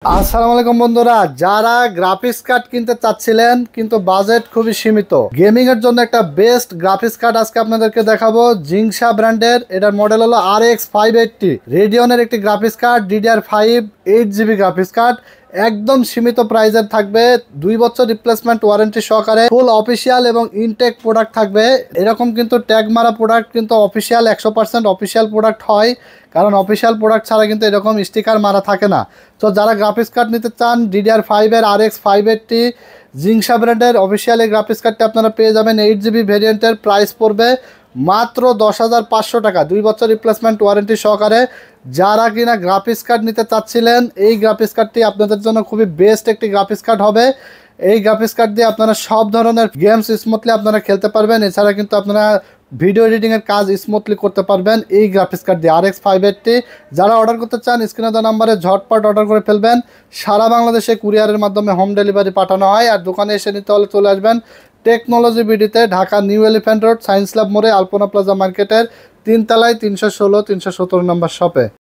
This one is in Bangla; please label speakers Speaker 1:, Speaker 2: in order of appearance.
Speaker 1: আসসালামু আলাইকুম বন্ধুরা, যারা গ্রাফিক্স কার্ড কিনতে চাচ্ছিলেন কিন্তু বাজেট খুবই সীমিত, গেমিং এর জন্য একটা বেস্ট গ্রাফিক্স কার্ড আজকে আপনাদেরকে দেখাবো। জিংসা ব্র্যান্ডের, এটার মডেল হলো RX 580, রেডিয়নের একটি graphics card, DDR5 8GB graphics card. একদম সীমিত প্রাইজের থাকবে, 2 বছর রিপ্লেসমেন্ট ওয়ারেন্টি সহকারে, ফুল অফিসিয়াল এবং ইনটেক প্রোডাক্ট থাকবে। এরকম কিন্তু ট্যাগ মারা প্রোডাক্ট কিন্তু অফিসিয়াল 100% অফিসিয়াল প্রোডাক্ট হয়, কারণ অফিসিয়াল প্রোডাক্ট ছাড়া কিন্তু এরকম স্টিকার মারা থাকে না। তো যারা গ্রাফিক্স কার্ড নিতে চান, DDR5 এর RX 580 জিংসা ব্র্যান্ডের অফিসিয়াল এই গ্রাফিক্স কার্ডটি আপনারা পেয়ে যাবেন। 8GB ভেরিয়েন্টের, প্রাইস পড়বে মাত্র 10,500 টাকা, 2 বছর রিপ্লেসমেন্ট ওয়ারেন্টি সহকারে। যারা কিনা গ্রাফিক্স কার্ড নিতে চাচ্ছিলেন, এই গ্রাফিক্স কার্ডটি আপনাদের জন্য খুবই বেস্ট একটি গ্রাফিক্স কার্ড হবে। এই গ্রাফিক্স কার্ড দিয়ে আপনারা সব ধরনের গেমস স্মুথলি আপনারা খেলতে পারবেন। এছাড়া কিন্তু আপনারা ভিডিও এডিটিংয়ের কাজ স্মুথলি করতে পারবেন এই গ্রাফিক্স কার্ড দিয়ে, RX 580। যারা অর্ডার করতে চান, স্ক্রিনে দেওয়া নাম্বারে ঝটপট অর্ডার করে ফেলবেন। সারা বাংলাদেশে কুরিয়ারের মাধ্যমে হোম ডেলিভারি পাঠানো হয়। আর দোকানে এসে নিতে হলে চলে আসবেন টেকনোলজি বিডিতে, Dhaka new elephant road, science lab মোড়ে, আলপনা প্লাজা মার্কেটের 3 তলায় 316 317 নম্বর শপে।